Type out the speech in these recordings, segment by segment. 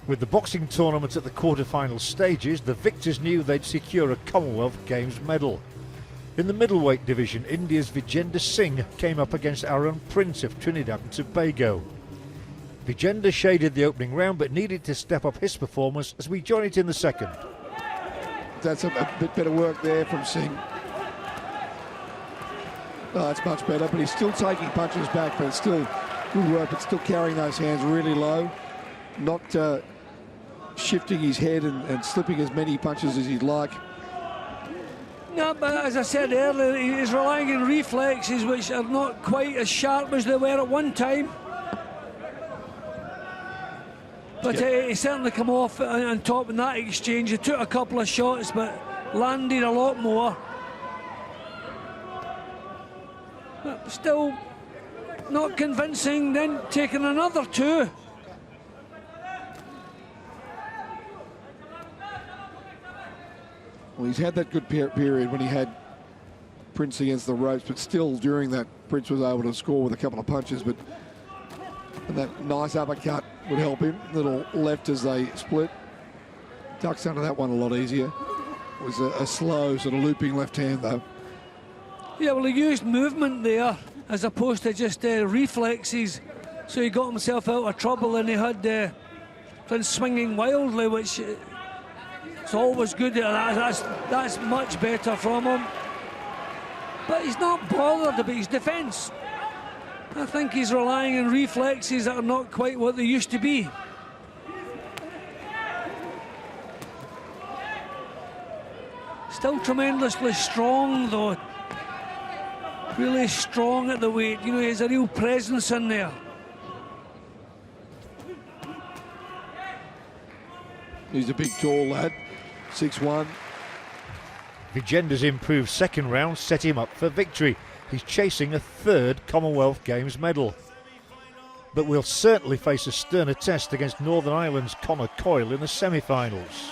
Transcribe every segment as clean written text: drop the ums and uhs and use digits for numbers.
With the boxing tournament at the quarter-final stages, the victors knew they'd secure a Commonwealth Games medal. In the middleweight division, India's Vijender Singh came up against Aaron Prince of Trinidad and Tobago. Vijender shaded the opening round but needed to step up his performance as we join it in the second. That's a bit better work there from Singh. Oh, that's much better, but he's still taking punches back, but it's still good work, but still carrying those hands really low, not shifting his head and slipping as many punches as he'd like. No, but as I said earlier, he's relying on reflexes which are not quite as sharp as they were at one time. But he certainly come off on top in that exchange. He took a couple of shots but landed a lot more. But still not convincing, then taking another two. Well, he's had that good period when he had Prince against the ropes, but still during that, Prince was able to score with a couple of punches, but and that nice uppercut would help him. Little left as they split. Ducks under that one a lot easier. It was a slow sort of looping left hand though. Yeah, well, he used movement there as opposed to just reflexes, so he got himself out of trouble, and he had Prince swinging wildly, which it's always good. That's much better from him. But he's not bothered about his defence. I think he's relying on reflexes that are not quite what they used to be. Still tremendously strong though. Really strong at the weight. You know, he has a real presence in there. He's a big tall lad, 6'1". Vijender's improved second round set him up for victory. He's chasing a third Commonwealth Games medal. But we'll certainly face a sterner test against Northern Ireland's Conor Coyle in the semi-finals.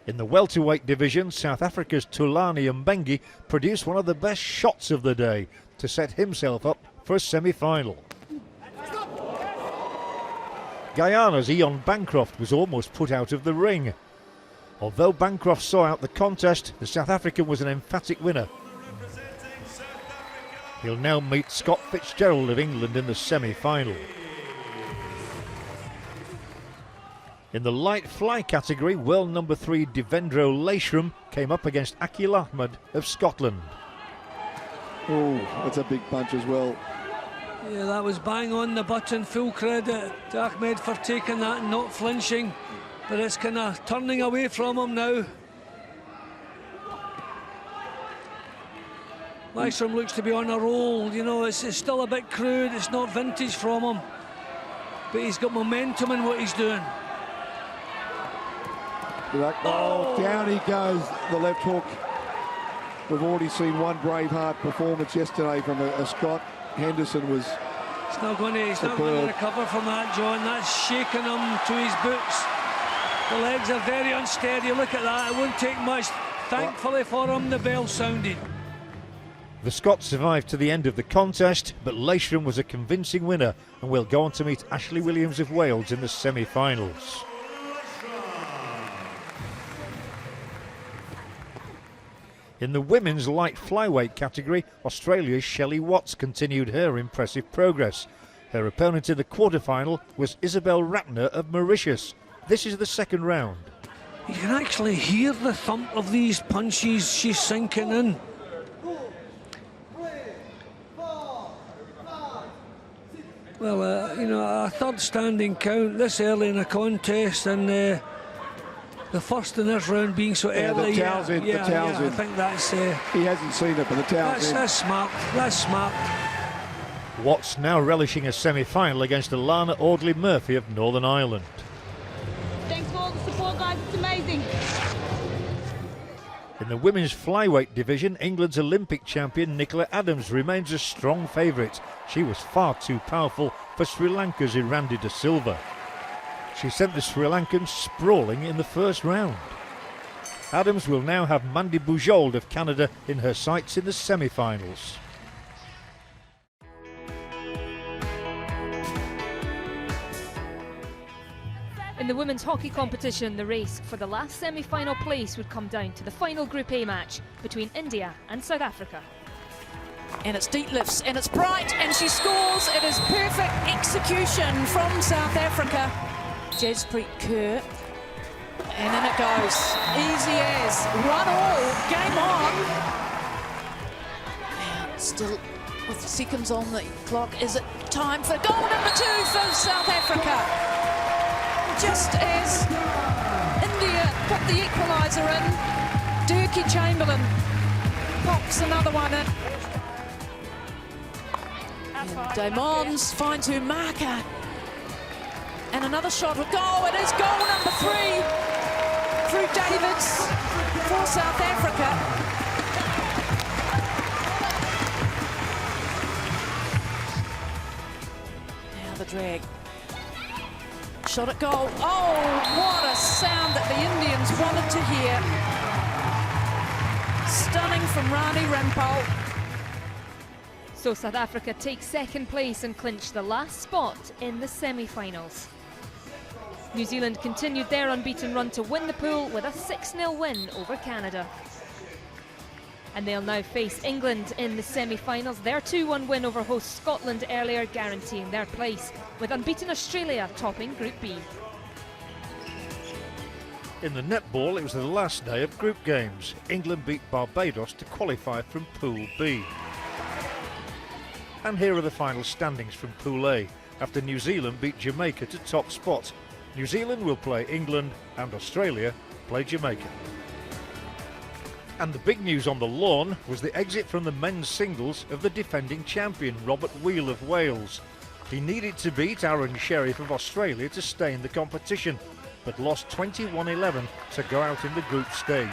In the welterweight division, South Africa's Thulani Mbengi produced one of the best shots of the day to set himself up for a semi-final. Guyana's Ian Bancroft was almost put out of the ring. Although Bancroft saw out the contest, the South African was an emphatic winner. He'll now meet Scott Fitzgerald of England in the semi-final. In the light fly category, world number 3 Devendro Leishram came up against Akil Ahmed of Scotland. Oh, that's a big punch as well. Yeah, that was bang on the button. Full credit to Ahmed for taking that and not flinching. But it's kind of turning away from him now. Leishram looks to be on a roll. You know, it's still a bit crude. It's not vintage from him. But he's got momentum in what he's doing. Oh, down he goes, the left hook. We've already seen one Braveheart performance yesterday from a Scot. Henderson was... He's not going to recover from that, John. That's shaking him to his boots. The legs are very unsteady. Look at that. It won't take much. Thankfully for him, the bell sounded. The Scot survived to the end of the contest, but Leishram was a convincing winner and will go on to meet Ashley Williams of Wales in the semi-finals. In the women's light flyweight category, Australia's Shelley Watts continued her impressive progress. Her opponent in the quarter-final was Isabel Ratner of Mauritius. This is the second round. You can actually hear the thump of these punches she's sinking in. Well, you know, a third standing count this early in a contest, and the first in this round being so early. The towel's in. I think that's... he hasn't seen it, but the towel's in. That's smart. That's smart. Watts now relishing a semi-final against Alana Audley-Murphy of Northern Ireland. Thanks for all the support, guys. It's amazing. In the women's flyweight division, England's Olympic champion Nicola Adams remains a strong favourite. She was far too powerful for Sri Lanka's Irandi de Silva. She sent the Sri Lankans sprawling in the first round. Adams will now have Mandy Bujold of Canada in her sights in the semi-finals. In the women's hockey competition, the race for the last semi-final place would come down to the final Group A match between India and South Africa. And it's deep lifts, and it's bright, and she scores. It is perfect execution from South Africa. Jaspreet Kaur, and in it goes. Easy as. 1-1, game on. And still with seconds on the clock, is it time for goal number 2 for South Africa? Just as India put the equaliser in, Durkee Chamberlain pops another one in. Damons finds her marker. And another shot with goal. It is goal number 3 through Davids for South Africa. Now the drag. Shot at goal. Oh, what a sound that the Indians wanted to hear. Stunning from Rani Rampal. So South Africa takes second place and clinch the last spot in the semi-finals. New Zealand continued their unbeaten run to win the pool with a 6-0 win over Canada. And they'll now face England in the semi-finals. Their 2-1 win over host Scotland earlier guaranteeing their place, with unbeaten Australia topping Group B. In the netball, it was the last day of group games. England beat Barbados to qualify from Pool B. And here are the final standings from Pool A, after New Zealand beat Jamaica to top spot. New Zealand will play England and Australia play Jamaica. And the big news on the lawn was the exit from the men's singles of the defending champion, Robert Wheel of Wales. He needed to beat Aaron Sheriff of Australia to stay in the competition, but lost 21-11 to go out in the group stage.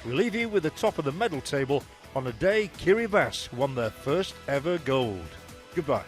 We leave you with the top of the medal table on a day Kiribati won their first ever gold. Goodbye.